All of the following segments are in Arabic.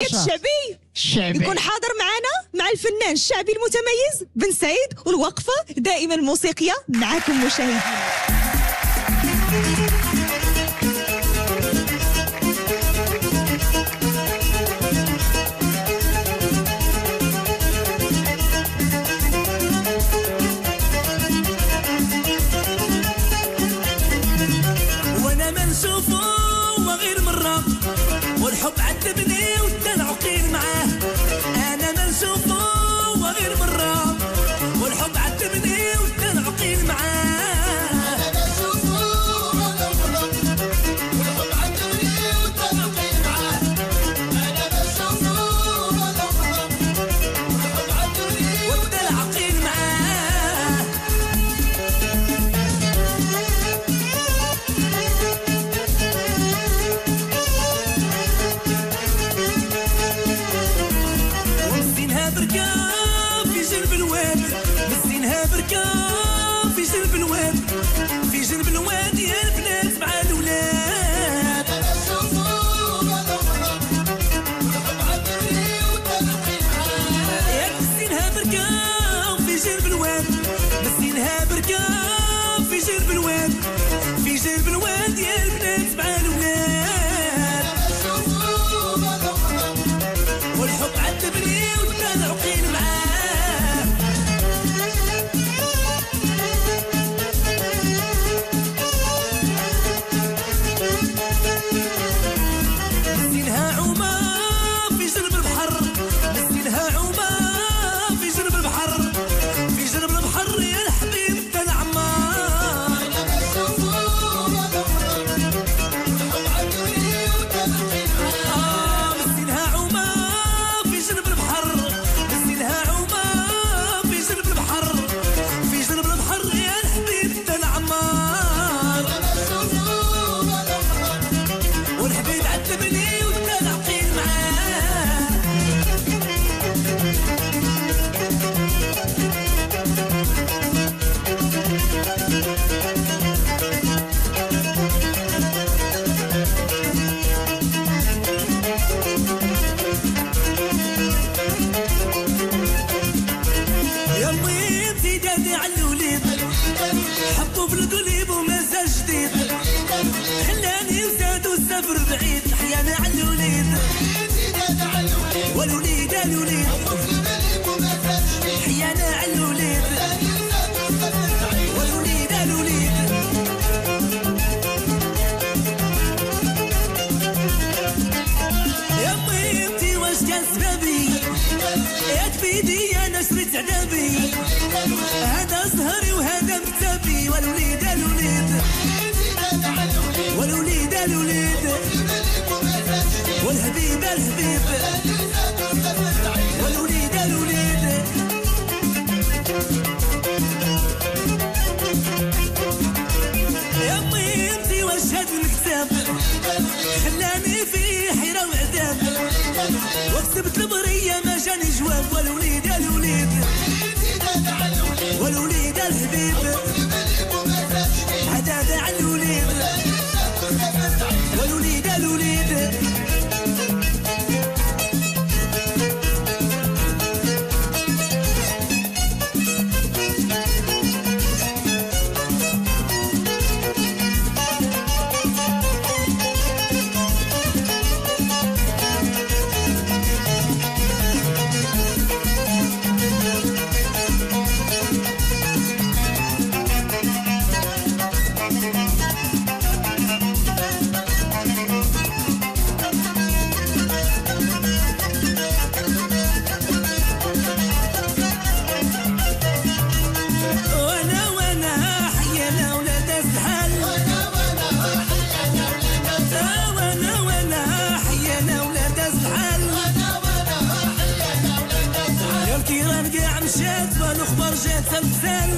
الشعبي يكون حاضر معنا مع الفنان الشعبي المتميز بن سعيد، والوقفة دائما موسيقية معكم مشاهدينا. وانا ما نشوفه غير مرة، والحب عذبني وكان عقيل معاه. انا ما نشوفه غير مرة، والحب عذبني وكان عقيل معاه. هذا زهري وهذا مكتبي، والوليد الوليد والوليد الوليد والحبيب الحبيب والوليد الوليد. يا امي انتي واش هاد المكتب خلاني فيه حيرة وعذاب، وكتبت البرية ما جاني جواب، والوليد الوليد والوليد الحبيب عداد على الوليد والوليد الوليد. والخبر جات تمثال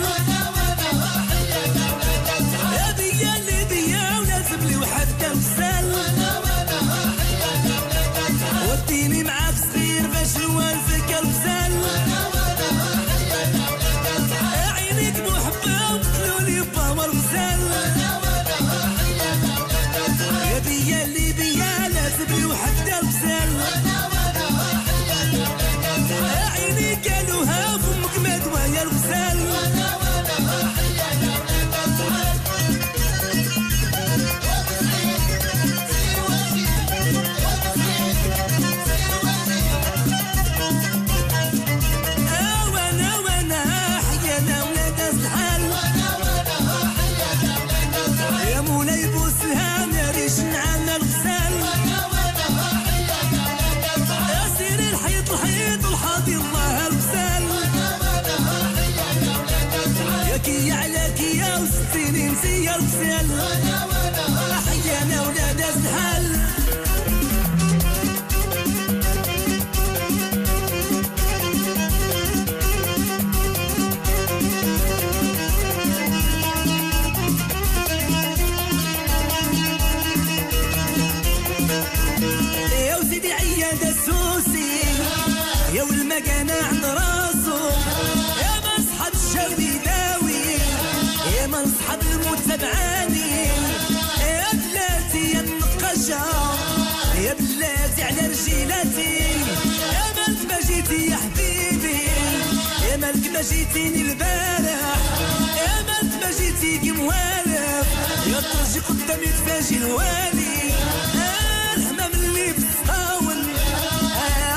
يا بيا اللي بيا ولازم لي وحد تمثال، وديني معاك صغير باش نوالفك المثال، عينيك محبة وقتلولي باور مثال، يا بيا اللي بيا لازم لي وحد تمثال. عرفتيني نسيا الغسال حيانا ولاد الحال يا وزيدي عياد السوسي يا والمكانة عند راسو يا ما صحاب الشاوي داوي يا ما صحاب الموت تبعاني يا بلاتي يا النقاشة يا بلاتي على رجيلاتي يا مالك ما جيتي يا حبيبي يا مالك ما جيتيني البارح يا مالك ما جيتي كي موالف يا ترجي قدامي تفاجي الوالي الحمام اللي بتصاول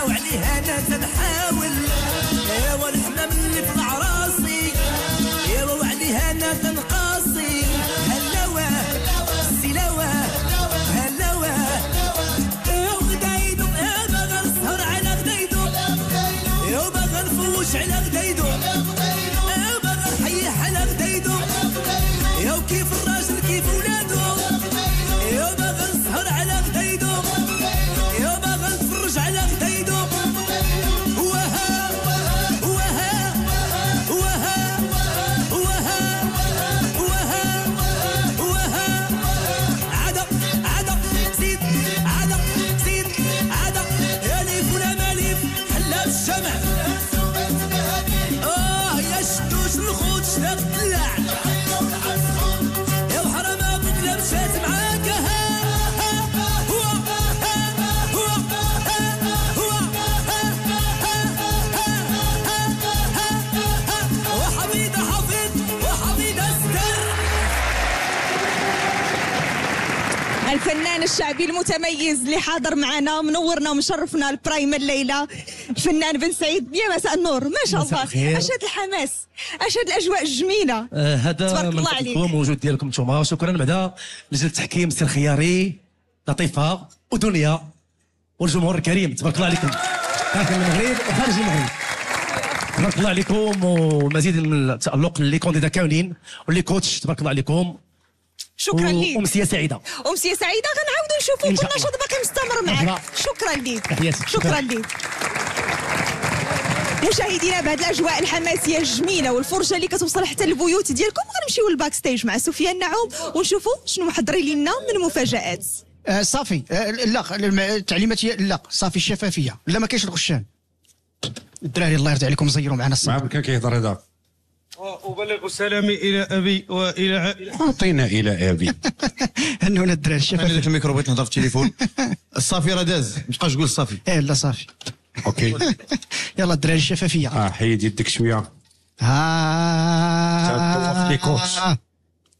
وعليها انا تنحاول يا والحمام اللي طلع راسي يا وعليها انا تنقاصي هلاوه السلاوه هلاوه يا غدايدو يا باغا نسهر على غدايدو يا باغا نفوش على غدايدو يا باغا نحيح على غدايدو يا وكيف الراجل كيف ولادو يا باغا نسهر على غدايدو يا باغا نتفرج على غدايدو وها وها وها وها وها وها عدا عدا زيد عدا زيد عدا يا ليف ولا ماليف حلا بالشمع يا شدوش الخوت شتا الدلع يا وحرام بكلا مشات معاك وحبيبة حفيظ وحبيبة ستر الفنان الشعبي المتميز اللي حاضر معنا منورنا ومشرفنا البرايم الليله الفنان بن سعيد. يا مساء النور، ما شاء الله، اش هذا الحماس، اش هذه الاجواء الجميله. هذا من موجود ديالكم نتوما. شكرا بعدا لجنه التحكيم سي الخياري لطيفه ودنيا والجمهور الكريم، تبارك الله عليكم داخل المغرب وخارج المغرب. تبارك الله عليكم ومزيد من التالق اللي كونديدا كاملين واللي كوتش، تبارك الله عليكم. شكرا ليك. امسيه سعيده. امسيه سعيده، غنعاودوا نشوفوا كل نشاط باقي مستمر معك. شكرا ليك. شكرا ليك. مشاهدينا، بهذه الاجواء الحماسيه الجميله والفرجه اللي كتوصل حتى للبيوت ديالكم، غنمشيو للباك ستيج مع سفيان نعوم ونشوفوا شنو محضرين لنا من مفاجات. صافي لا التعليمات هي لا صافي الشفافيه، لا ما كاينش الغشان. الدراري الله يرضي عليكم زيروا معنا الصباح. معاك كان كيهضر هذا. وأبلغ سلامي إلى أبي وإلى عائلتي. أعطينا إلى أبي. هنونا الدراري الشفافيه. انا الميكرو بغيت نهضر في التليفون. الصافي راه داز، ما تبقاش تقول صافي. لا صافي. اوكي. يلا الدراري الشفافيه. حيد يدك شويه.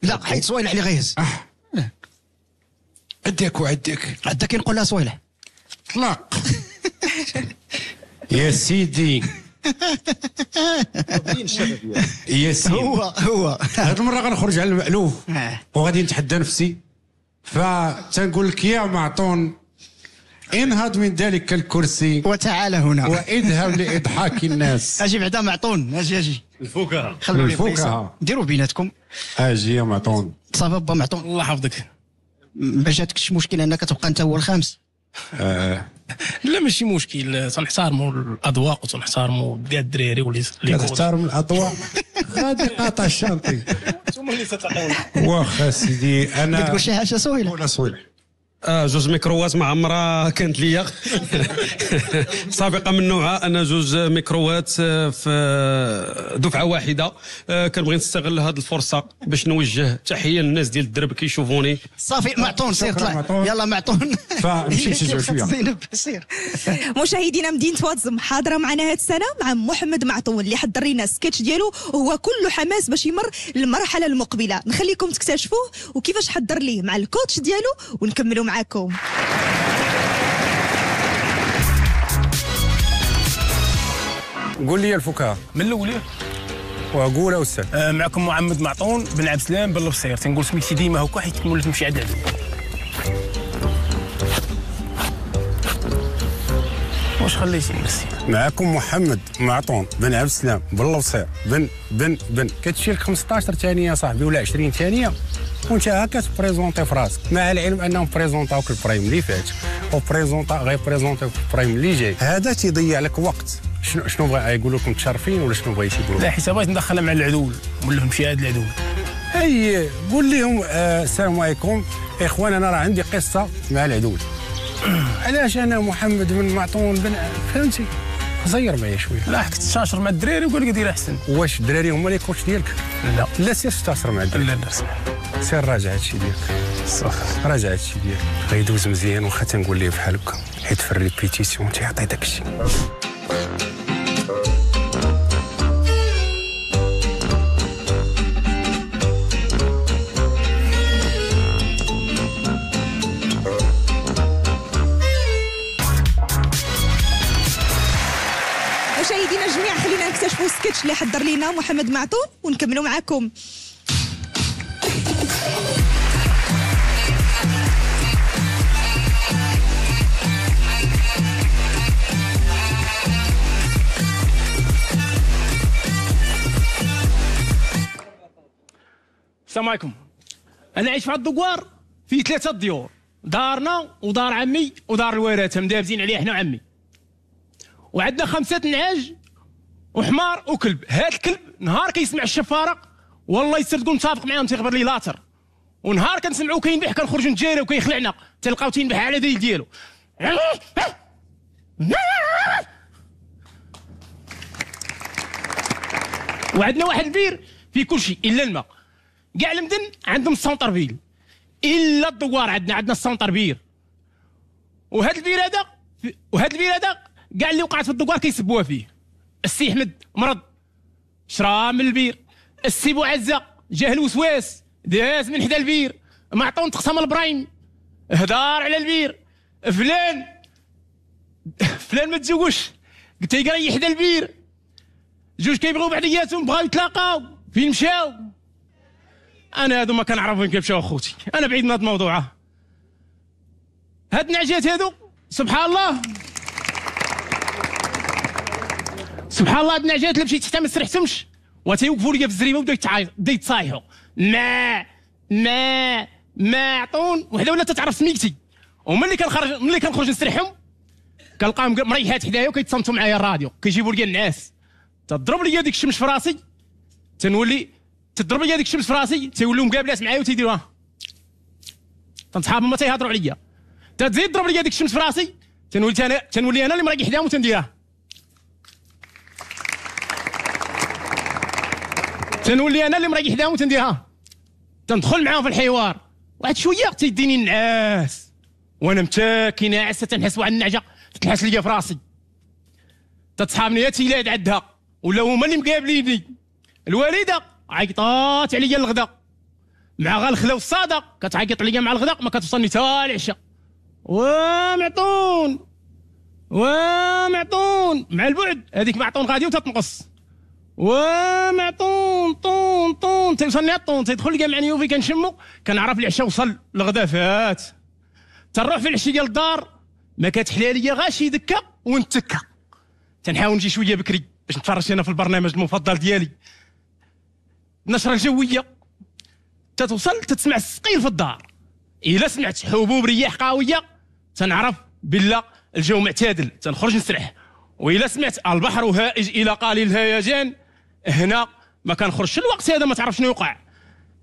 لا حيد صويلح اللي غيهز. عدك وعدك. عندك نقول لها صويلح. طلاق. يا سيدي. يا سيدي. هو هاد المره غنخرج على المألوف وغادي نتحدى نفسي، فتنقول لك يا معطون انهض من ذلك الكرسي وتعال هنا واذهب لإضحاك الناس. اجي بعدا معطون، اجي الفكاهة. خلوا لي الفكاهة. ديروا بيناتكم. اجي يا معطون. صافي با معطون، الله يحفظك. ما جاتكش مشكل انك تبقى انت هو الخامس؟ لا ماشي مشكل، تنحتارموا الاذواق وتنحتارموا كاع الدراري واللي كتحترم الاضواء. غادي قاطع الشانطي. انتم اللي تتعاونوا. واخا سيدي انا كتقول شي حاجه سهيله ولا صويلح. جوج ميكروات مع عمرها كانت ليا سابقه من نوعها. انا جوج ميكروات في دفعه واحده. كنبغي نستغل هذه الفرصه باش نوجه تحيه للناس ديال الدرب كيشوفوني. صافي معطون سير طلع. يلا معطون. فنمشي نشجعوا شويه. زينب سير. مشاهدينا، مدينه واتزم حاضره معنا هذه السنه مع محمد معطون اللي حضر لنا سكتش ديالو وهو كله حماس باش يمر للمرحله المقبله. نخليكم تكتشفوه وكيفاش حضر ليه مع الكوتش ديالو ونكملوا معكم. قول لي الفكاهه من الاولى وقولها استاذ. معكم محمد معطون بن عبد السلام بن البصير. تنقول سميتي ديما هكا حيت تكمل تمشي عدد. واش خليتي ميرسي. معكم محمد معطون بن عبد السلام بن لوصير بن كتشيل 15 ثانيه صاحبي ولا 20 ثانيه وانت هكا تبريزونتي في راسك، مع العلم انهم بريزونطاوك البرايم اللي فات وبريزونطا غير بريزونطي في البرايم اللي جاي، هذا تيضيع لك وقت. شنو بغا يقولوا لكم تشرفين ولا شنو بغيتي يقولوا؟ لا حيت بغيت ندخلها مع العدول نقول لهم شي هاد العدول. اي قول لهم السلام عليكم اخوان، انا راه عندي قصه مع العدول. علاش انا محمد بن معطون بن فهمتي؟ زير معايا شويه. لا حكيت تشاشر مع الدراري وقال لك دير احسن. واش الدراري هما اللي كوتش ديالك؟ لا سير تشاشر مع الدراري. لا اسمح سير راجع هادشي ديالك. صافي راجع هادشي ديالك غيدوز مزيان، واخا تنقول ليه بحال هكا حيت في الريبيتيسيون تيعطي داكشي. مشاهدينا الجميع خلينا نكتشفوا سكتش اللي حضر لينا محمد معطون ونكملوا معاكم. السلام عليكم. انا عايش في هاد الدوار في 3 ديور، دارنا ودار عمي ودار الوراثه مدابزين عليها حنا وعمي، وعندنا 5 نعاج وحمار وكلب. هاد الكلب نهار كيسمع الشفاره والله يسر تقول متفق معاهم تيخبر لي لاطر، ونهار كنسمعو كينبح كنخرجوا نتجاري وكيخلعنا تلقاو تينبح على ديل ديالو. وعندنا واحد البير فيه كلشي الا الماء، كاع المدن عندهم السونتر فيل الا الدوار عندنا السونتر بير. وهاد البير هذا كاع اللي وقعت في الدوار كيسبوها فيه. السي احمد مرض شراب من البير، السي بوعزه جاه الوسواس داز من حدا البير، معطون تقسم البرايم هدار على البير، فلان ما تزوجش قلت يقري حدا البير، جوج كيبغيو بعضياتهم بغاو يتلاقاو فين مشاو. انا هادو ما كنعرف وين كيمشاو اخوتي، انا بعيد من هاد الموضوع. هاد النعجات هادو سبحان الله سبحان الله، هاد النعجات اللي مشيت حتى ما سرحتهمش وتيوقفوا لي في الزريبه وبداو يتصايحوا ما عطون وحده ولا تتعرف سميتي. وملي كنخرج نسرحهم كنلقاهم مريحات حدايا وكيتصنتوا معايا الراديو، كيجيبوا لي النعاس، تضرب لي ديك الشمس في راسي تضرب لي ديك الشمس في راسي، تيوليو مقابلات معايا وتيديروها صحابهم ما تيهضروا عليا، تزيد تضرب لي ديك الشمس في راسي تنولي انا اللي مريح حداهم وتنديرها، تندخل معاهم في الحوار. واحد شويه تيديني النعاس وانا متاكي ناعسه، تنحس واحد النعجه تتلحس ليا في راسي، تتصحابني يا تيلاد عندها ولا هما اللي مقابليني. الوالده عيطات عليا الغدا مع غا الخلا والصاده، كتعيط عليا مع الغدا ما كتوصلني حتى العشاء. ومعطون مع البعد هذيك معطون غادي وتتنقص، ومعطون طون تيوصلني الطون، تيدخل كاع مع نيوفي كنشمو كنعرف العشاء وصل، الغدا فات. تنروح في العشيه ديال الدار ما كتحلى ليا غا شي دكه ونتكه، تنحاول نجي شويه بكري باش نتفرج انا في البرنامج المفضل ديالي النشره الجويه، تتوصل تتسمع السقيل في الدار. الا سمعت حبوب رياح قويه تنعرف بالله الجو معتدل، تنخرج نسرح. والا سمعت البحر هائج الى قليل الهيجان هنا ما كنخرجش. الوقت هذا ما تعرف شنو يوقع.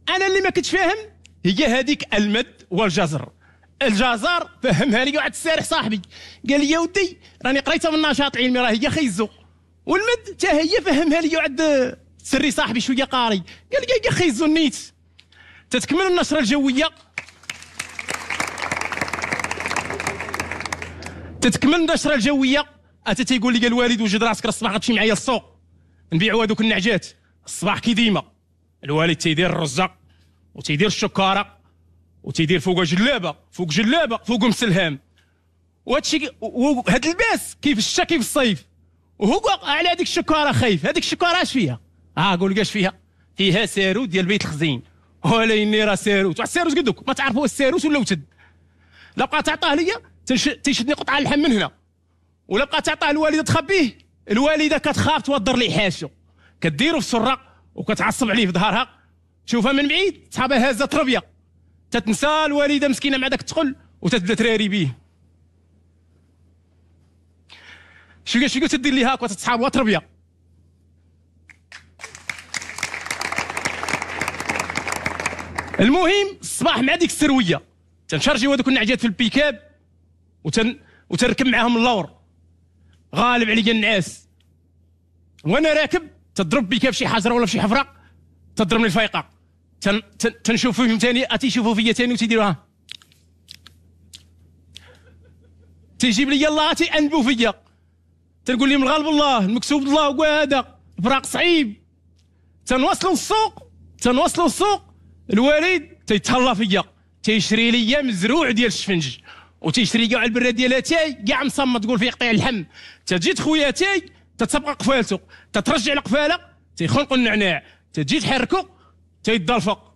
انا اللي ما كنتش فاهم هي هذيك المد والجزر. الجزر فهمها لي واحد السارح صاحبي قال لي يا ودي راني قريتها من النشاط العلمي راه هي خيزو، والمد حتى هي فهمها لي واحد سري صاحبي شويه قاري قال لي يا خيزو النيت. تتكمل النشره الجويه، اتا تيقول لي قال الوالد وجد راسك الصباح غتمشي معايا للسوق نبيعوا هذوك النعجات. الصباح كي ديما الوالد تيدير الرزه وتيدير الشكاره وتيدير فوق جلابه فوق مسلهام، وهادشي هاد اللباس كيف الشتا كيف الصيف. وهو على هذيك الشكاره خايف. هذيك الشكاره اش فيها؟ قول لي اش فيها؟ فيها ساروت ديال بيت الخزين. ولا اني راه ساروت، واحد الساروت قدوك ما تعرفوا الساروت ولا وتد. لا بقى تعطاه ليا تيشدني قطعه اللحم من هنا ولا بقى تعطاه الوالده تخبيه، الوالده كتخاف توضر ليه حاشو، كديرو في السره وكتعصب عليه في ظهرها، تشوفها من بعيد صحابها هازه تربيه، تتنسى الوالده مسكينه مع داك التقل وتتبدا تراري بيه. شويه تدير ليها هاك وتتصحابها تربيه. المهم الصباح مع ديك السرويه تنشرجيو هذوك النعجات في البيكاب وتركب معاهم اللور، غالب عليا النعاس، وانا راكب تضرب بيكاب شي حجره ولا شي حفره تضربني الفايقه، تنشوف فيهم ثاني تيشوفوا فيا ثاني وتيديروها، تيجيب لي الله تيأنبوا فيا، تنقول لهم الغالب الله المكسوب الله وهذا فراق صعيب. تنوصلوا السوق الوالد تيتهلا فيا، تيشري لي مزروع ديال الشفنج وتيشري كاع البره ديالها تاي كاع مصمت تقول فيه قطيع اللحم، تجي خوياتي تتبقى قفالته تترجع القفاله تيخنقوا النعناع، تجي تحركو تيدلفق.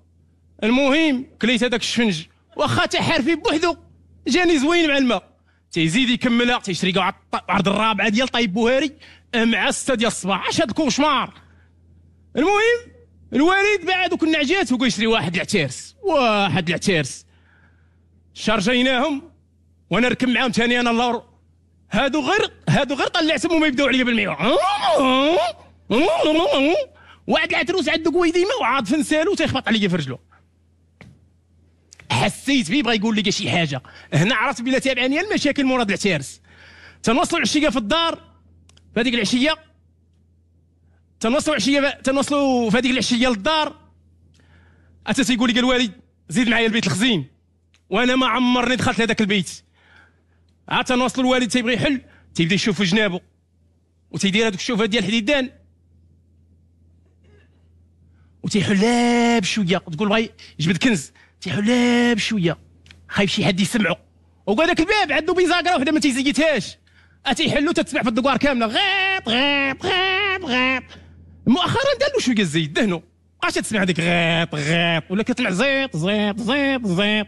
المهم كليت هذاك الشفنج واخا تحرفي بوحدو جاني زوين مع الماء، تيزيد يكملها تيشري كاع عرض الرابعه ديال طيب بوهاري مع 6 ديال الصباح. اش هاد الكوشمار. المهم الوالد باع دوك النعجات وقال يشري واحد العتارس، شارجيناهم وانا نركب معاهم ثاني انا اللور، هادو غير طلعتهم وما يبداو عليا بالميوه. واحد العتروس عنده قويديمه وعاد فنسالو تيخبط عليا في رجلو، حسيت بيه بغا يقول لي شي حاجه، هنا عرفت بلا تابعني المشاكل مراد العتارس. تنوصلوا العشيه في الدار في هذيك العشيه، تنوصلوا في هذيك العشيه للدار، اتا تيقول لي الوالد زيد معايا البيت الخزين، وانا ما عمرني دخلت لهذاك البيت. عاد تنوصلوا الوالد تيبغي يحل تيبدا يشوف في جنابه وتيدير هذوك الشوفات ديال الحديدان وتيحلها بشويه، تقول بغا يجبد كنز تيحلها بشويه خايف شي حد يسمعو، وقال داك الباب عنده بيزاكره وحده ما تيزيتهاش، اتيحلو تتسمع في الدكوار كامله غيط غيط غيط غيط. مؤخرا داروا شويه الزيت دهنوا بقاش تسمع هذيك غيط غيط ولا كتسمع زيط زيط زيط زيط.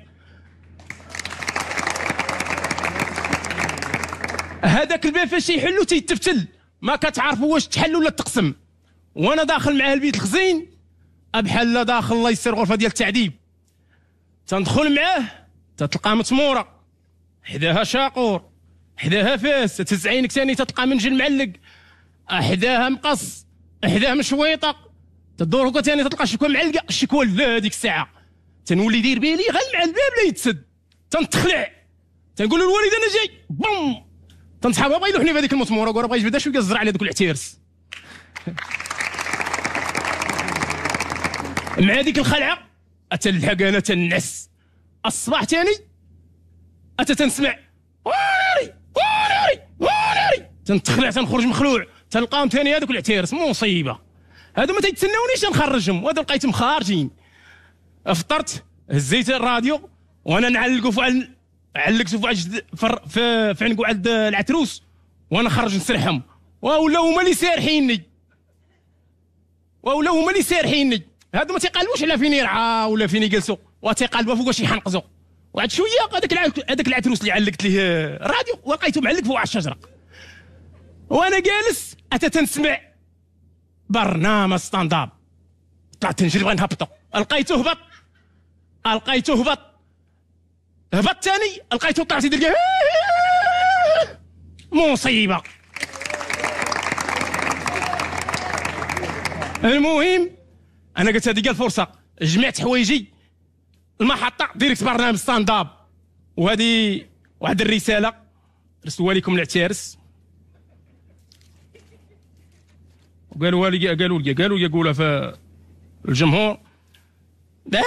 هذاك الباب فاش يحلو تيتفتل ما كتعرفوا واش تحل ولا تقسم، وانا داخل معاه البيت الخزين بحال داخل الله يسر غرفه ديال التعذيب. تندخل معاه تتلقى متموره حداها شاقور حداها فاس، تهز عينك ثاني تتلقى منجل معلق، حداها مقص حداها مشويطه، تدور هكا ثاني تلقى شكوى معلقه. الشكوى لا ديك الساعه تنولي داير بالي غير مع الباب لا يتسد، تنتخلع تنقول له الوالد انا جاي بوم، تنصحابها بغا يلوحني بهذيك المسموره وقال بغا يجبدها شويه الزرع على دوك العتيرس. مع ديك الخلعه اتلحق انا تنعس. الصباح ثاني تنسمع وناري وناري وناري، تنتخلع تنخرج مخلوع، تلقاهم ثاني هذوك العتيرس مصيبه. هادو ما تيتسناونيش نخرجهم، وهادو لقيتهم خارجين. فطرت هزيت الراديو وانا نعلقوا علقتو في عنقو عند العتروس وانا خرج نسرحهم، ولاو هما اللي سارحيني. هادو ما تيقالوش على فين يرعى ولا فين يجلسوا، وتيقالبوا فوق شي حنقزوا. وعاد شويه هذاك العتروس اللي علقت ليه الراديو ولقيته معلق فوق على الشجره، وانا جالس تنسمع برنامج ستاند اب. طلعت نجري بغا نهبطو، لقيته هبط ثاني لقيته طلعت يدير مصيبه. المهم انا قلت هذه الفرصه، جمعت حوايجي المحطه ديريكت برنامج ستاند اب، وهذه واحد الرساله رسلوها لكم العتارس، وقالوا لي يقولها في الجمهور باء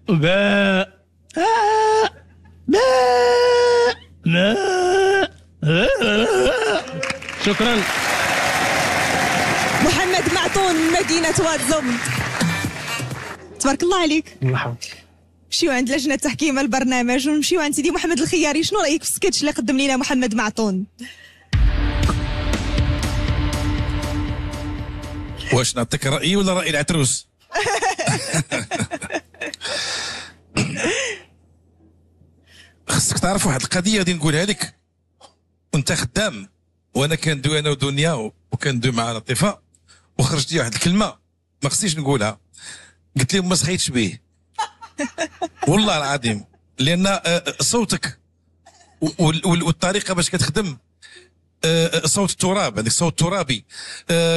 باء باء باء. شكرا. محمد معطون من مدينه واتزم، تبارك الله عليك. الله يحفظك. نمشيو عند لجنه تحكيم البرنامج ونمشيو عند سيدي محمد الخياري. شنو رايك في السكتش اللي قدم لنا محمد معطون؟ واش نعطيك رايي ولا راي العتروس؟ خصك تعرف واحد القضيه غادي نقولها لك، وانت خدام، وانا كندوي انا ودنيا وكندوي مع لطيفه، وخرجت لي واحد الكلمه ما خصنيش نقولها، قلت لهم ما سخيتش به والله العظيم، لان صوتك والطريقه باش كتخدم، صوت التراب، هذاك الصوت الترابي،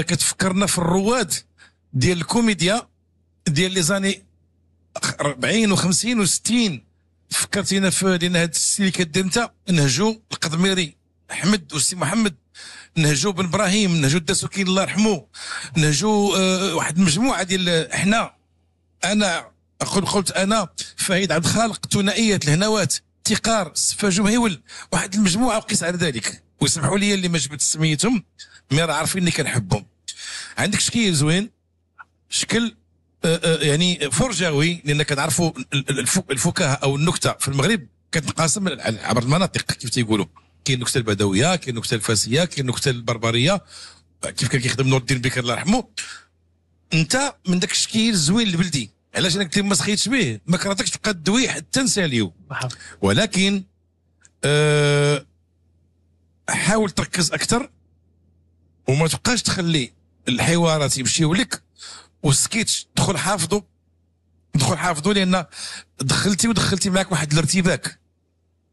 كتفكرنا في الرواد ديال الكوميديا ديال لي زاني 40 و50 و60. فكرتينا في لان هذا السي اللي كدير انت، نهجو القضميري احمد والسي محمد، نهجو بن ابراهيم، نهجو الدسوكين الله يرحمه، نهجو واحد المجموعه ديال انا قلت انا فهيد عبد الخالق، ثنائيه الهنوات، تقار، السفاج ومهيول، واحد المجموعه وقيس على ذلك، ويسمحوا لي اللي ما جبت سميتهم، مي راه عارفين اني كنحبهم. عندك شكل زوين، شكل يعني فرجاوي، لان كنعرفوا الفكاهه او النكته في المغرب كتنقسم عبر المناطق كيف تيقولوا، كاين النكته البدويه، كاين النكته الفاسيه، كاين النكته البربريه، كيف كان كيخدم نور الدين بكر الله يرحمه. انت من داك الشكل زوين البلدي، علاش انا قلت ما سخيتش به، ما كرهتكش تبقى تدوي حتى نساليو، ولكن حاول تركز اكثر وما تبقاش تخلي الحوارات يمشيو لك والسكيتش دخل حافظه، لان دخلتي معك واحد الارتباك،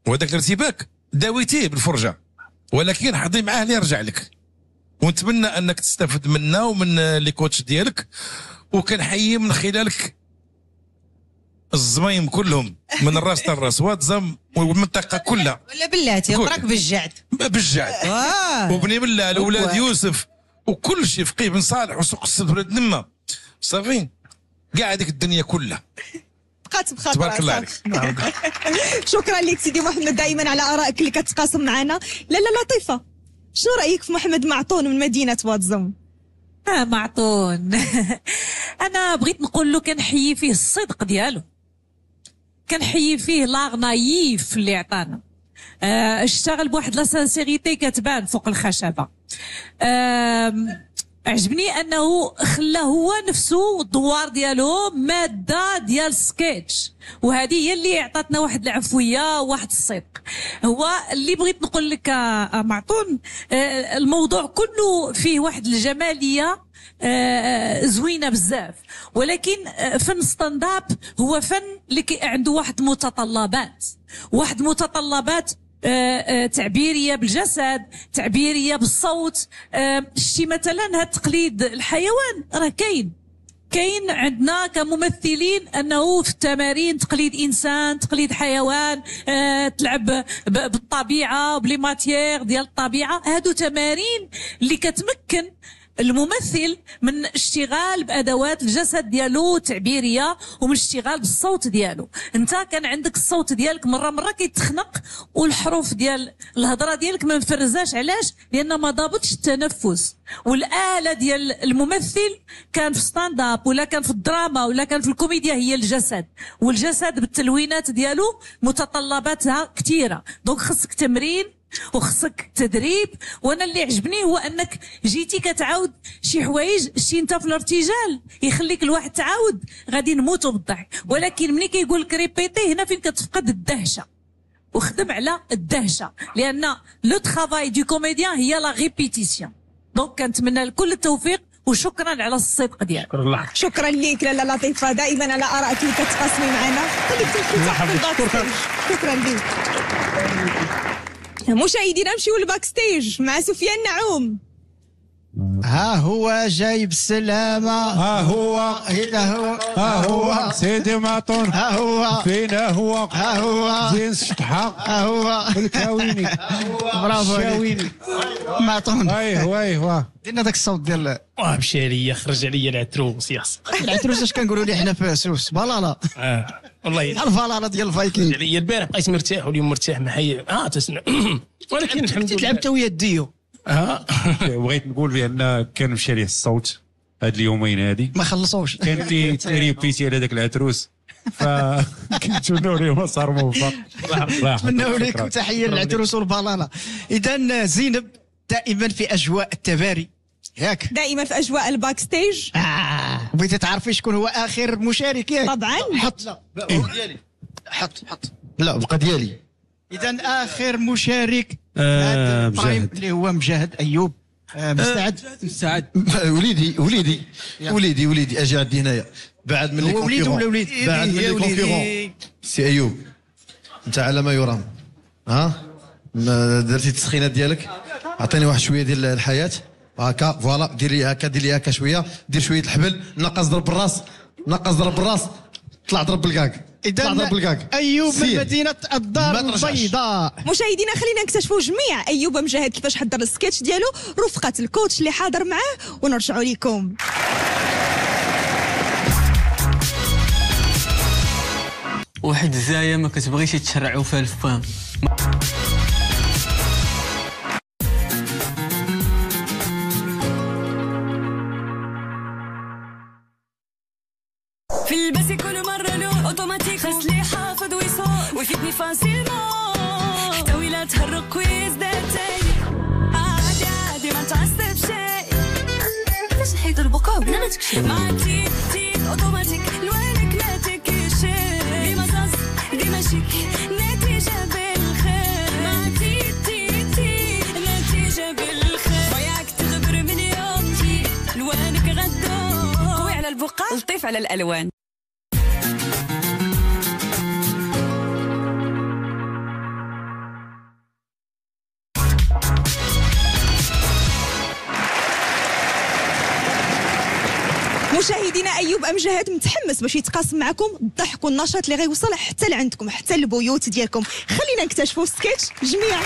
وهذاك الارتباك داويتيه بالفرجه، ولكن حظي معاه اللي يرجع لك، ونتمنى انك تستفد منا ومن لي كوتش ديالك، وكنحيي من خلالك الزمايم كلهم من الراس حتى الراس، واتزم والمنطقه كلها، ولا بلاتي برك بالجعد وبني بلال وولاد يوسف وكل شيء، فقيه بن صالح وسوق السد ولاد نما، صافي كاع هذيك الدنيا كلها بقات بخاطر. تبارك الله عليك. شكرا لك سيدي محمد دائما على ارائك اللي كتقاسم معنا. لا لطيفه، شنو رايك في محمد معطون من مدينه واتزم؟ معطون انا بغيت نقول له كنحيي فيه الصدق ديالو، كنحيي فيه لاغ نايف اللي عطانا، اشتغل بواحد لا سانسيريتي كتبان فوق الخشبه. عجبني انه خلى هو نفسه الدوار ديالو ماده ديال سكيتش، وهذه هي اللي عطاتنا واحد العفويه وواحد الصدق. هو اللي بغيت نقول لك معطون، الموضوع كله فيه واحد الجماليه زوينه بزاف، ولكن فن ستاند اب هو فن اللي عنده واحد متطلبات تعبيريه بالجسد، تعبيريه بالصوت. شتي مثلا هاد تقليد الحيوان راه كاين عندنا كممثلين، انه في التمارين تقليد انسان، تقليد حيوان، تلعب بالطبيعه بلي ماتيير ديال الطبيعه. هادو تمارين اللي كتمكن الممثل من اشتغال بادوات الجسد ديالو التعبيريه، ومن اشتغال بالصوت ديالو. انت كان عندك الصوت ديالك مره كيتخنق، والحروف ديال الهضره ديالك ما مفرزاش. علاش؟ لان ما ضابطش التنفس. والاله ديال الممثل كان في ستاند اب ولا كان في الدراما ولا كان في الكوميديا هي الجسد، والجسد بالتلوينات ديالو متطلباتها كثيره. دونك خصك تمرين وخصك تدريب. وانا اللي عجبني هو انك جيتي كتعاود شي حوايج شي انت في الارتجال يخليك الواحد تعاود غادي نموتوا بالضحك، ولكن ملي كيقول لك ريبيتي هنا فين كتفقد الدهشه. وخدم على الدهشه، لان لو ترافاي دو كوميديان هي لا ريبيتيسيون. دونك كنتمنى لكل التوفيق وشكرا على الصدق ديالك. شكرا لك لاله لطيفه، دائما على ارائك اللي كتقاسمي معنا. خليك تمشي. شكرا لك. مشاهدينا نمشيو للباك ستيج مع سفيان نعوم. ها هو جاي بالسلامة، ها هو سيدي معطون، ها هو فينا هو، ها هو زين شطحة، ها هو الكاويني، برافو الشاويني معطون. ايوا درنا داك الصوت ديال مشى عليا، خرج عليا العتروس ياس. العتروس اش كنقولوا ليه حنا في سوس بلاله. والله الفلاله ديال الفايكينغ. عليا البارح بقيت مرتاح واليوم مرتاح محيا تسمع. ولكن الحمد لله لعبت ويا الديو. بغيت نقول بان كان مشى ليه الصوت هاد اليومين هادي ما خلصوش. كان تيريبيتي على داك العتروس، فكنتمنوا ليه مسار موفق. نتمنوا لكم تحيه للعتروس والبلاله. اذا زينب دائما في اجواء التباري ياك، دائما في اجواء الباك ستيج. بغيتي تعرفي شكون هو اخر مشارك ياك؟ طبعا. حط لا ديالي، حط لا بقى ديالي. اذا اخر مشارك هذا البرايم اللي هو مجاهد ايوب. مستعد؟ وليدي اجي عندي هنايا بعد من لي وليد ولا وليد؟ بعد من لي كونكورون سي ايوب انت على ما يرام ها درتي التسخينات ديالك عطيني واحد شويه ديال الحياه هكا فوالا دير لي هكا شويه دير شويه الحبل نقص ضرب بالراس طلع ضرب بالكاك ايوب من مدينه الدار البيضاء. مشاهدينا خلينا نكتشفوا جميع ايوب مجاهد كيفاش حضر السكتش ديالو رفقه الكوتش اللي حاضر معاه ونرجعوا لكم. واحد الزايه ما كتبغيش يتشرعوا فيها الفام. في الباس كل مرة له اوتوماتيك خاص لي حافظ ويصوت ويفيدني فاسيلمون حتى ويلا تهرق ويزداد تاي عادي ما نتعصب شي علاش نحيد البقاو بلا ما تكشف مع تيت اوتوماتيك لوينك ما تكشف ديما زاز ديما شيك نتيجة بالخير مع تيت نتيجة بالخير وياك تغبر من يوم تي لوينك غدو قوي على البقاع لطيف على الالوان. مشاهدينا ايوب مجاهد متحمس باش يتقاسم معكم الضحك والنشاط اللي غيوصل حتى لعندكم حتى البيوت ديالكم. خلينا نكتشفوا السكيتش جميعا.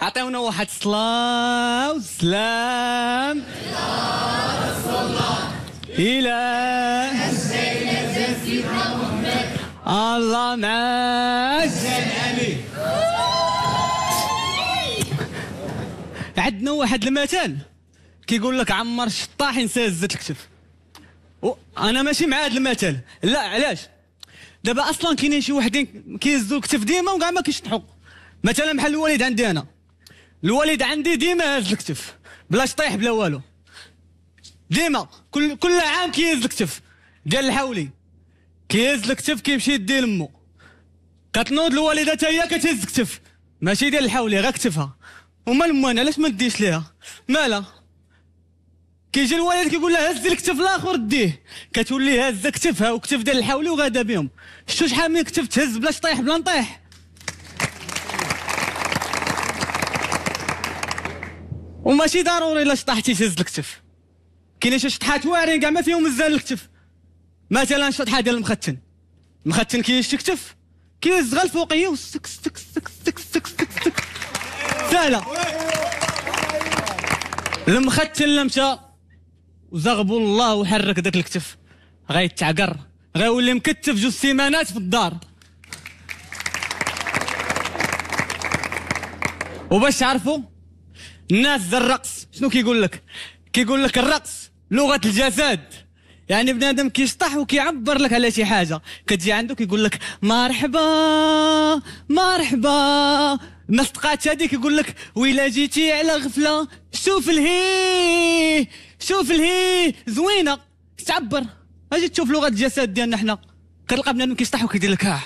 عطيونا واحد الصلاة والسلام إلى سيدنا محمد الله معاك. عندنا واحد المثل كيقول لك عمر الشطاح ينسى زت الكتف. انا ماشي مع هذا المثل، لا علاش؟ دابا اصلا كاينين شي وحدين كيهزوا الكتف ديما وكاع ما كيشطحوا. مثلا بحال الوالد عندي انا، الوالد عندي ديما هاز الكتف بلا شطيح بلا والو، ديما كل عام كيهز الكتف ديال الحولي، كيهز الكتف كيمشي يدي لمو، كتنوض الوالده حتى هي كتهز الكتف ماشي ديال الحولي غير كتفها. ومال مو انا علاش ما نديش ليها مالها؟ كيجي الوالد كيقول لها هز الكتف الاخر ديه، كتولي هازه كتفها وكتف ديال الحولي وغادا بهم. شتو شحال من كتف تهز بلا شطيح بلا نطيح. وماشي ضروري الا شطحتي تهز الكتف، كاينين شي شطحات واعرين كاع ما فيهم مزال الكتف. مثلا شطحه ديال المختن كيهز كتف كيهز غير الفوقيه وسك سك سك سك سك سك سك سهله. المختن اللي مشى وزغبوا الله وحرك داك الكتف غيتعقر غيولي مكتف 2 سيمانات في الدار. وباش تعرفوا الناس ذا الرقص شنو كيقول لك؟ كيقول لك الرقص لغة الجسد، يعني بنادم كيشطح وكيعبر لك على شي حاجة، كتجي عنده كيقول لك مرحبا مرحبا. الناس تقات هذيك يقول لك ويلا جيتي على غفلة شوف الهي شوف الهي زوينة تعبر. اجي تشوف لغة الجسد ديالنا حنا كتلقى بنادم كيشطح وكيدير لك ها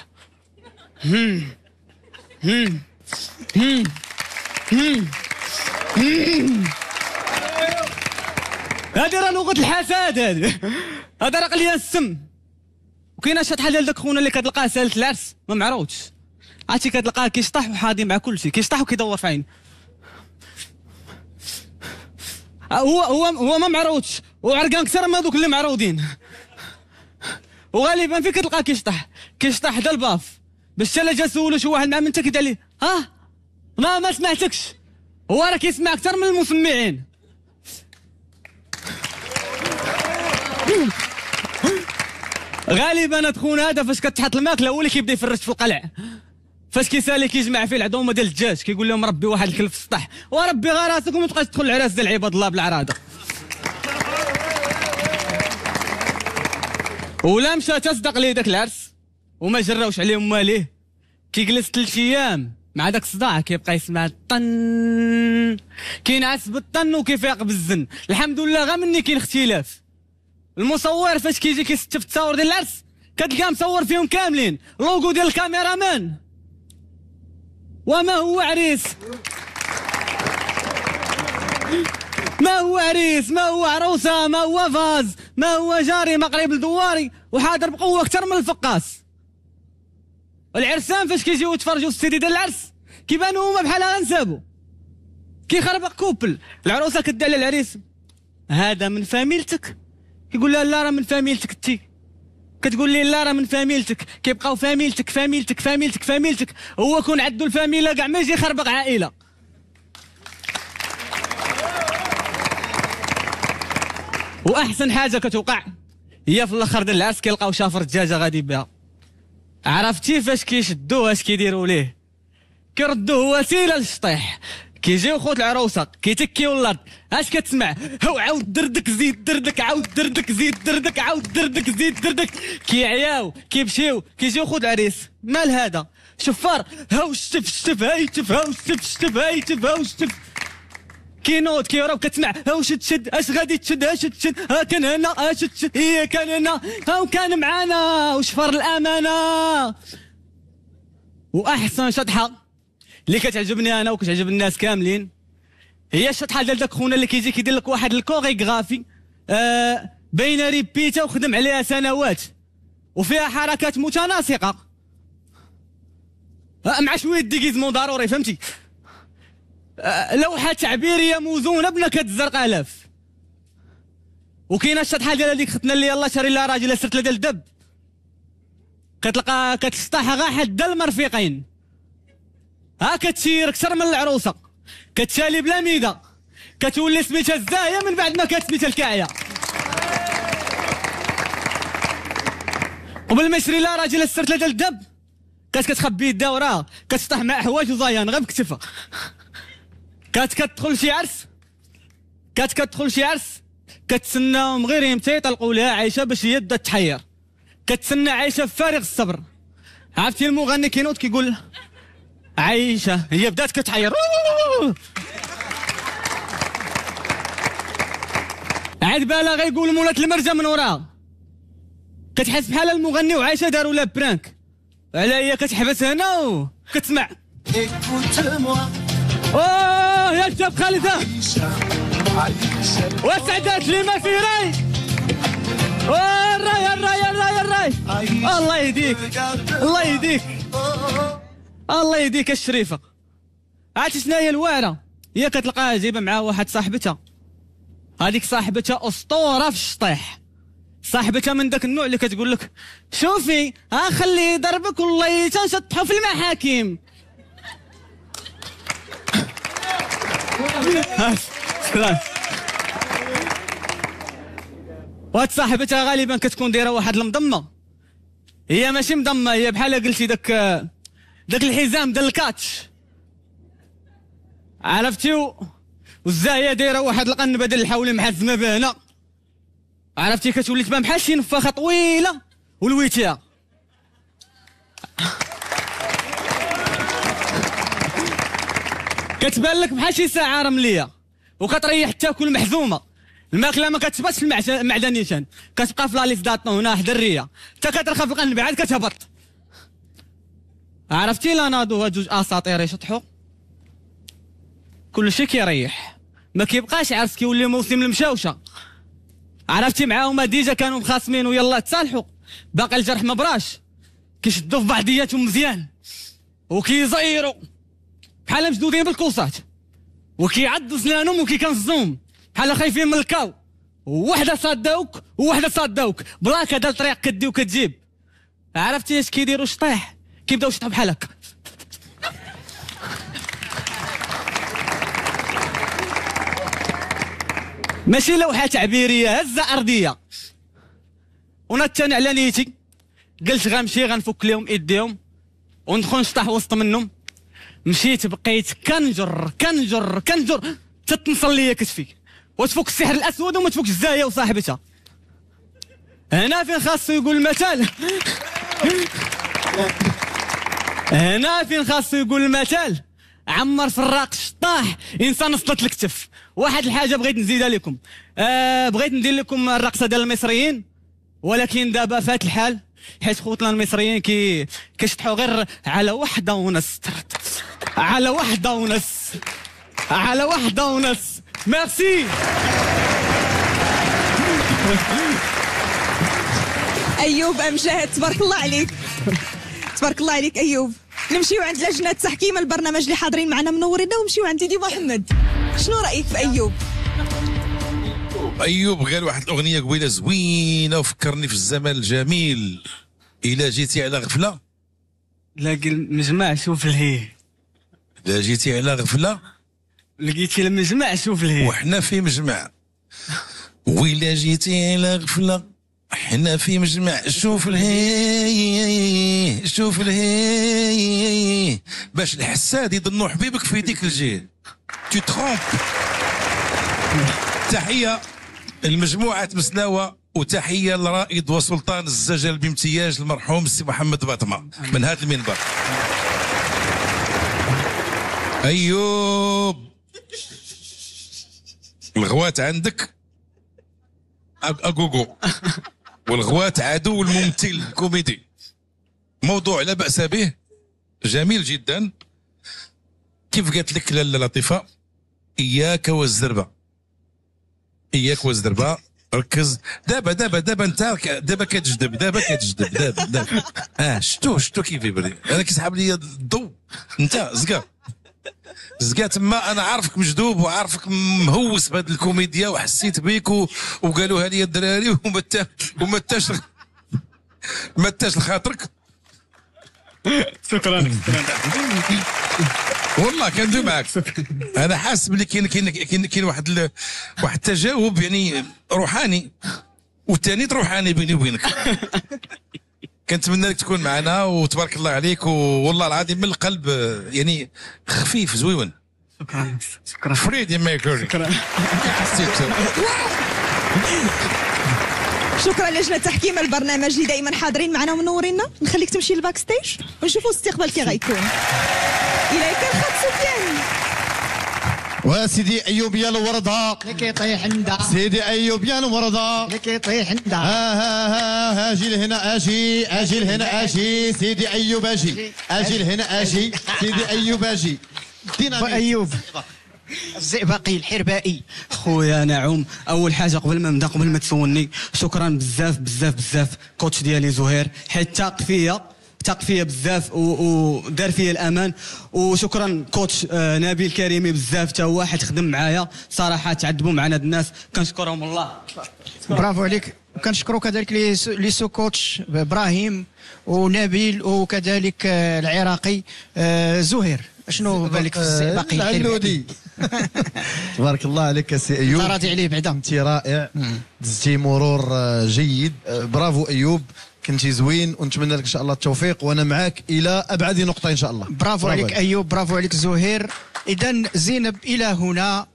هذه راه لغة الحسد، هذا راه قليان السم. وكاينه شطحه ديال داك خونا اللي كتلقاه سالت العرس ما معروضش، عرفتي كتلقاه كيشطح وحاضي مع كل شيء، كيشطح وكيدور في عين. هو ما معروضش وعرقان اكثر من هذوك اللي معروضين. وغالبا فين كتلقاه كيشطح حدا الباف باش حتى جا سولو شي واحد مع من تكد عليه ها ما سمعتكش، هو راه كيسمع اكثر من المسمعين. غالبا تكون هذا فاش كتحط الماكله هو اللي كيبدا يفرش في القلع، فاش كيسالي كيجمع فيه العظومه ديال الدجاج كيقول لهم ربي واحد الكلب في السطح وربي غير راسك وما تبقاش تدخل العراس ديال عباد الله بالعراضه. ولا مشى تصدق ليه داك العرس وما جراوش عليهم ماليه. كيجلس 3 ايام مع داك الصداع كيبقى يسمع الطن، كينعس بالطن وكيفيق بالزن. الحمد لله غير مني كاين اختلاف. المصور فاش كيجي كيستف التصاور ديال العرس كتلقاه مصور فيهم كاملين، لوغو ديال الكاميرامان. وما هو عريس، ما هو عريس، ما هو عروسه، ما هو فاز، ما هو جاري مقرب لدواري وحاضر بقوه اكثر من الفقاس. العرسان فاش كيجيو يتفرجوا السيدي ديال العرس كيبانوا هما بحال غنسابوا، كيخربق كوبل. العروسه كدعي على العريس، هذا من فاميلتك؟ كيقول لها لا راه من فاميلتك انتي. كتقول لي لا راه من فاميلتك. كيبقاو فاميلتك فاميلتك فاميلتك فاميلتك، هو كون عدو الفاميله كاع ما يجي يخربق عائله. واحسن حاجه كتوقع هي في الاخر ديال العرس كيلقاو شافر دجاجه غادي بها. عرفتي فاش كيشدوه اش كيديروا ليه؟ كيردوه وسيله للشطيح. كيجيو خوت العروسه كيتكيو الارض، اش كتسمع؟ هو عاود دردك زيد دردك، عاود دردك زيد دردك، عاود دردك زيد دردك. كيعياو كيمشيو كيجيو خوت العريس، مال هذا؟ شفار، هاو شتف شتف هاي شتف، هاو شتف شتف هاي شتف، هاو شتف. كينوض كيهرب كتسمع هاو شد شد، اش غادي تشد؟ اش تشد؟ ها كان هنا، اش تشد؟ هي كان هنا، هاو كان معانا وشفر الامانه. واحسن شطحه اللي كتعجبني انا وكتعجب الناس كاملين هي الشطحه ديال داك خونا اللي كيجي كيدير لك واحد الكوريغرافي بين ريبيته وخدم عليها سنوات وفيها حركات متناسقه مع شويه ديغيزمون ضروري، فهمتي؟ لوحه تعبيريه موزونه بنكهه الزرق الاف. وكاينه الشطحه ديال هذيك ختنا اللي يلاه شاري لها راجل سرت ديال الدب، كتلقى كتشطح غا حد المرفقين، ها كتسير اكثر من العروسه، كتسالي بلا ميده، كتولي سميتها الزاهيه من بعد ما كانت سميتها الكاعيه. قبل ما يشري لها راجل السرت ديال الدب كتخبي يدها وراه، كتشطح مع حوايج وزايان غير بكتفها. كتدخل شي عرس، كتدخل شي عرس كتسناهم غير يمتى يطلقوا لها عايشه باش هي تبدا تحير، كتسنى عايشه بفارغ الصبر. عرفتي المغني كينوض كيقول عايشه، هي بدات كتحير عاد بالها غيقول مولات المرجه من وراه، كتحس بحال المغني وعايشه داروا لها برانك على هي كتحبس هنا وكتسمع اوه يا شاب خالده وسعدات لي ما في راي، الراي الراي الراي الراي. الله يهديك الله يهديك الله يهديك الشريفه. عرفتي شنو هي الواعره؟ هي كتلقاها جايبه معاها واحد صاحبتها، هذيك صاحبتها اسطوره في الشطيح، صاحبتها من داك النوع اللي كتقول لك شوفي ها خليه يضربك والله تنشطحوا في المحاكم. وهاد صاحبتها غالبا كتكون دايره واحد المضمه، هي ماشي مضمه، هي بحال قلتي داك الحزام ديال الكاتش، عرفتي؟ والزاهيه دايره واحد القنبه ديال الحولي محزمه به هنا، عرفتي؟ كتولي تبان بحال شي نفاخه طويله والويتيها. كتبان لك بحال شي ساعه رمليه وكتريح تاكل محزومه، الماكله ما كتثبتش في المعدنيتان، كتبقى في لاليس داتنو هنا حدا الريه حتى كترخى في القنبه عاد كتهبط. عرفتي لا ناضو هاد جوج اساطير يشطحوا كلشي كيريح، ما كيبقاش عرس كيولي موسم المشاوشه. عرفتي معاهم ديجا كانوا مخاصمين ويلا تصالحوا، باقي الجرح ما براش، كيشدوا في بعضياتهم مزيان وكيزيروا بحال مشدودين بالكوسات وكيعضوا سنانهم وكيكنزوهم بحال خايفين من الكاو، وحده صادوك ووحده صادوك بلاكه ديال الطريق كدي وكتجيب. عرفتي اش كيديروا الشطيح؟ كيبداو يشطحوا بحال هكا، ماشي لوحه تعبيريه، هزه ارضيه. ونتن على نيتي قلت غنمشي غنفك لهم ايديهم وندخل نشطح وسط منهم، مشيت بقيت كنجر كنجر كنجر تتنصل ليا كتفي وتفك السحر الاسود وما تفكش الزاهيه وصاحبتها. هنا فين خاصو يقول المثل هنا فين خاصو يقول المثل عمر فراق الشطاح انسان وصلت الكتف. واحد الحاجه بغيت نزيدها لكم، بغيت ندير لكم الرقصه ديال المصريين، ولكن دابا فات الحال حيت خوتنا المصريين كيشطحوا غير على واحده ونص، على واحده ونص، على واحده ونص. ميرسي. ايوب امجاد تبارك الله عليك، تبارك الله عليك ايوب. نمشيو عند لجنه تحكيم البرنامج اللي حاضرين معنا منورينا، ونمشيو عند ديدي محمد. شنو رايك في ايوب؟ ايوب قال واحد الاغنيه قبيله زوينه وفكرني في الزمان الجميل. الا جيتي على غفله لاقي المجمع شوف الهي، الا جيتي على غفله لقيتي المجمع شوف الهي، وحنا في مجمع. وإلا جيتي على غفله حنا في مجمع. شوف الهي شوف الهي باش الحساد يظنوا حبيبك في يديك الجهه. تو ترومب. تحيه المجموعه مسلاوه، وتحيه لرائد وسلطان الزجل بامتياز المرحوم السي محمد باطمه من هذا المنبر. ايوب الغوات عندك اغوغو، والغوات عدو الممثل الكوميدي. موضوع لا بأس به، جميل جدا. كيف قالت لك لاله لطيفه، اياك والزربه، اياك والزربه. ركز دابا دابا دابا انت دابا كتجذب، دابا كتجذب، دابا شتو كيف يبري. انا كيسحب لي الضوء. انت زكا تما انا عارفك مجذوب وعارفك مهوس بهاد الكوميديا، وحسيت بيك وقالوها لي الدراري وما تاش لخاطرك. شكرا. والله كندوي معاك. انا حاسس بلي كاين واحد التجاوب يعني روحاني، والثاني روحاني بيني وبينك. كنتمنى لك تكون معنا، وتبارك الله عليك، والله العظيم من القلب يعني خفيف زويون. شكرا شكرا. فريدي ميركوري. شكرا. شكرا لجنه تحكيم البرنامج اللي دائما حاضرين معنا ومنورينا. نخليك تمشي للباك ستيج ونشوفوا الاستقبال كي غيكون. الى كان خط سفيان. وسيدي ايوب يا الورده لك يطيح عندها، سيدي ايوب يا الورده لك يطيح عندها. ها اجي لهنا، اجي لهنا، اجي سيدي ايوب، اجي لهنا، اجي سيدي ايوب، اجي. ايوب الزئبقي الحربائي. خويا نعوم، اول حاجه قبل ما نبدا، قبل ما تسولني، شكرا بزاف بزاف بزاف كوتش ديالي زهير، حيت تاق فيا بزاف ودار فيا الامان. وشكرا كوتش نبيل كريمي بزاف، حتى هو واحد خدم معايا صراحه، تعذبوا معنا هاد الناس، كنشكرهم والله. برافو عليك. وكنشكروا كذلك لي سو كوتش ابراهيم ونبيل، وكذلك العراقي زهير. شنو بالك في الزئبقي العنودي؟ تبارك الله عليك سي ايوب، راضي عليه بعدا. انت رائع، دزتي مرور جيد. برافو ايوب، كنتي زوين، ونتمنى لك ان شاء الله التوفيق، وانا معك الى ابعد نقطه ان شاء الله. برافو عليك ايوب، برافو عليك زهير. اذا زينب، الى هنا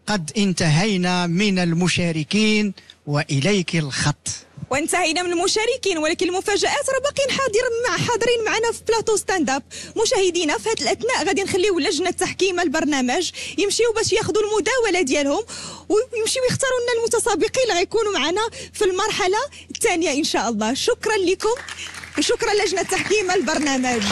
قد انتهينا من المشاركين، واليك الخط. وانتهينا من المشاركين، ولكن المفاجآت راه باقيين حاضرين معنا في بلاطو ستاند اب. مشاهدينا في هذا الاثناء غادي نخليو لجنه تحكيم البرنامج يمشيو باش ياخذوا المداوله ديالهم، ويمشيو يختاروا لنا المتسابقين اللي غيكونوا معنا في المرحله الثانيه ان شاء الله. شكرا لكم وشكرا لجنه تحكيم البرنامج.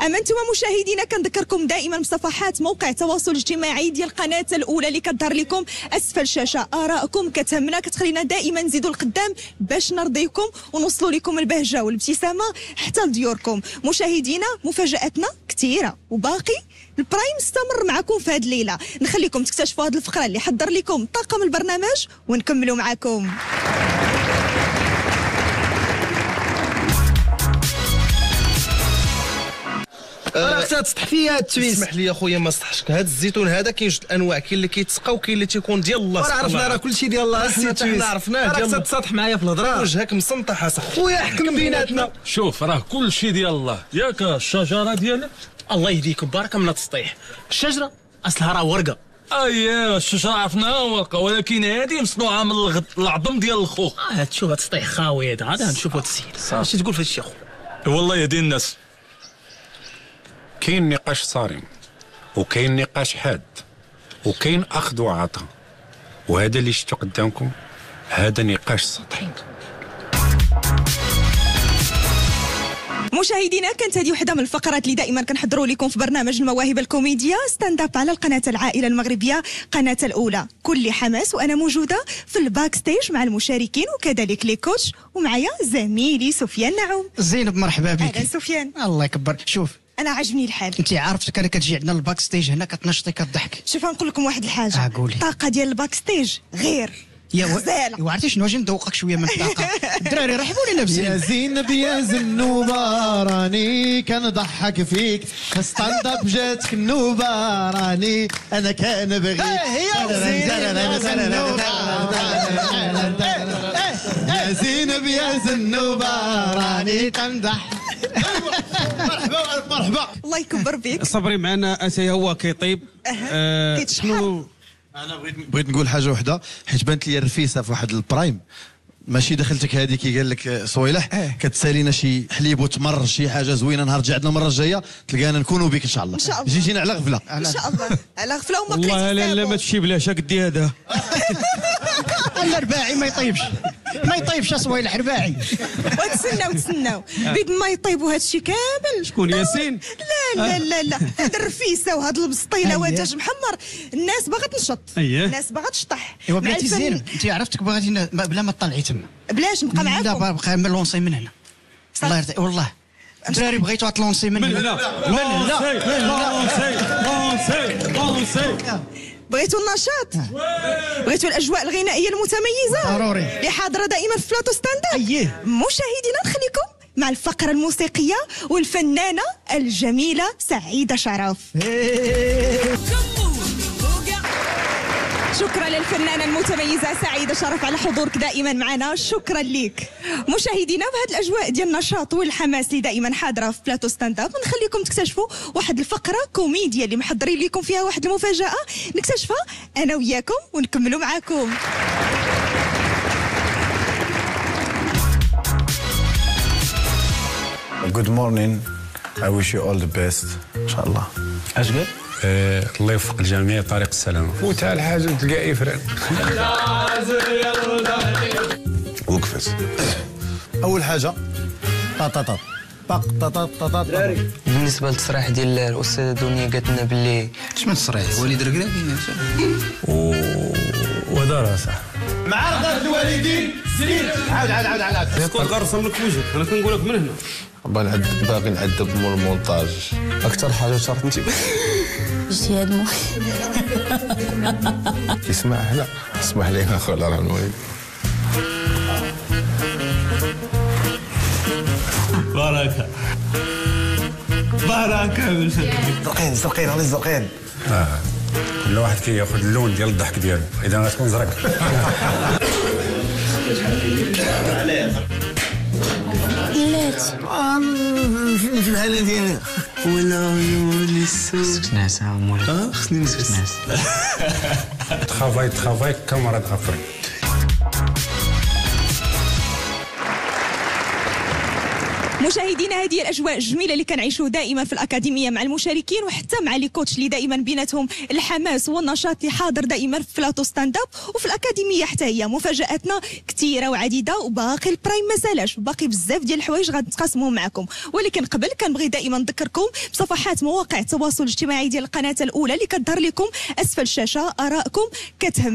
اما انتم مشاهدينا كنذكركم دائما بصفحات موقع التواصل الاجتماعي ديال القناه الاولى اللي كتظهر لكم اسفل الشاشه. ارائكم كتهمنا، كتخلينا دائما نزيدوا القدام باش نرضيكم ونوصلوا لكم البهجه والابتسامه حتى لديوركم. مشاهدينا مفاجاتنا كثيره وباقي البرايم استمر معكم في هذه الليله. نخليكم تكتشفوا هذه الفقره اللي حضر لكم طاقم البرنامج ونكملوا معكم. راه خصها تسطح فيها التويس. اسمح لي اخويا ما سطحش. هذا الزيتون هذا كاين جوج الانواع، كاين اللي كيتسقى وكاين اللي تيكون ديال الله. راه عرفنا راه كلشي ديال الله. حنا عرفناه ديال الله. راه تسطح معايا في الهضره، وجهك مسنطح اصاحبي. خويا حكم بيناتنا. شوف راه كلشي ديال الله، ياك الشجره ديالك الله يهديك وبارك من التسطيح. الشجره اصلها راه ورقه، اييه الشوشه عرفناها ورقه، ولكن هذه مصنوعه من العظم ديال الخوخ. هاد شوف هاد السطيح خاوي هذا، غادي نشوف هاد السيد. اش تقول في هادشي اخو؟ والله يا دين الناس كاين نقاش صارم وكاين نقاش حاد وكاين اخذ وعطاء، وهذا اللي شفتو قدامكم هذا نقاش سطحي. مشاهدينا، كانت هذه وحده من الفقرات اللي دائما كنحضروا لكم في برنامج المواهب الكوميديه ستاند اب على القناه العائله المغربيه قناه الاولى. كل حماس وانا موجوده في الباك ستيج مع المشاركين وكذلك لي كوتش، ومعايا زميلي سفيان نعوم. زينب مرحبا بك. اهلا سفيان. الله يكبر. شوف انا عاجبني الحال. انت عارفتك انا كتجي عندنا الباك ستيج هنا كتنشطي كتضحك. شوف نقول لكم واحد الحاجه، قولي. الطاقه ديال الباك ستيج غير غزاله. وعرفتي شنو اجي ندوقك شويه من الطاقه. الدراري رحبوا لينا بزين. يا زينب يا زنوبه راني كنضحك فيك، ستاند اب جاتك النوبه راني انا كنبغيك. يا زينب يا زنوبه راني كنضحك. مرحبا مرحبا. الله يكبر بك. صبري معنا اتاي هو كيطيب. كيتشحر. انا بغيت نقول حاجه وحده، حيت بانت لي الرفيسه في واحد البرايم. ماشي دخلتك هذه كي قال لك صويلح كتسالينا شي حليب وتمر شي حاجه زوينه، نهار رجعنا المره الجايه تلقانا نكونوا بك ان شاء الله. جيتينا على غفله ان شاء الله على غفله وما والله لا ما تشي بلاش قدي هذا. الرباعي ما يطيبش صويلح رباعي. وتسناو بيد ما يطيبوا هذا الشيء كامل. شكون ياسين؟ لا هاد الرفيسه وهاد البسطيله ودجاج محمر، الناس باغا تنشط، الناس باغا تشطح. ايوا بلاتي زين، انت عرفتك باغي بلا ما تطلعي تما. بلاش نبقى معاكم. لا بقى لونسي من هنا. الله يرضي والله الدراري بغيتوا تلونسي من هنا. لونسي. بغيتوا النشاط، بغيتوا الاجواء الغنائيه المتميزه ضروري اللي حاضره دائما في بلاطو ستاند. مشاهدينا نخليكم مع الفقره الموسيقيه والفنانه الجميله سعيده شرف. شكرا للفنانه المتميزه سعيده شرف على حضورك دائما معنا، شكرا لك. مشاهدينا بهذه الاجواء ديال النشاط والحماس اللي دائما حاضره في بلاطو ستاند اب، نخليكم تكتشفوا واحد الفقره كوميديا اللي محضرين لكم فيها واحد المفاجاه نكتشفها انا وياكم ونكملوا معاكم. Good morning. I wish you all the best. ان شاء الله. اش قال؟ الله يوفق الجميع طريق السلامه. فوتها الحاجه تلقى افران. وقفت. اول حاجه طاطاطا بالنسبه للتصريح ديال الاستاذه دنيا قالت لنا باللي اش من تصريح وليد ركراكي ودراسه مع رضا الوالدين سنين. عاود تكون غرسم لك وجهك، انا كنقول لك من هنا. باغي نعذب مول المونتاج. اكثر حاجه شرطتي اجتهاد مهم. اسمع هنا اسمح لي اخو الله يرحم الوالد. بركه زرقين راني زرقين. كل واحد كياخذ اللون ديال الضحك ديالو، اذا غتكون زرق. في الحاله ديالي ولا ولي السوق خصك نعس مولاي. خصني نعس. ترافاي كاميرا افريك. مشاهدينا هذه الاجواء الجميله اللي كنعيشوا دائما في الاكاديميه مع المشاركين وحتى مع لي كوتش اللي دائما بيناتهم الحماس والنشاط اللي حاضر دائما في بلاطو ستاند اب وفي الاكاديميه حتى هي. مفاجاتنا كثيره وعديده وباقي البرايم ما سالاش، باقي بزاف ديال الحوايج غنتقاسمهم معكم، ولكن قبل كنبغي دائما نذكركم بصفحات مواقع التواصل الاجتماعي ديال القناه الاولى اللي كتظهر لكم اسفل الشاشه. ارائكم كتهم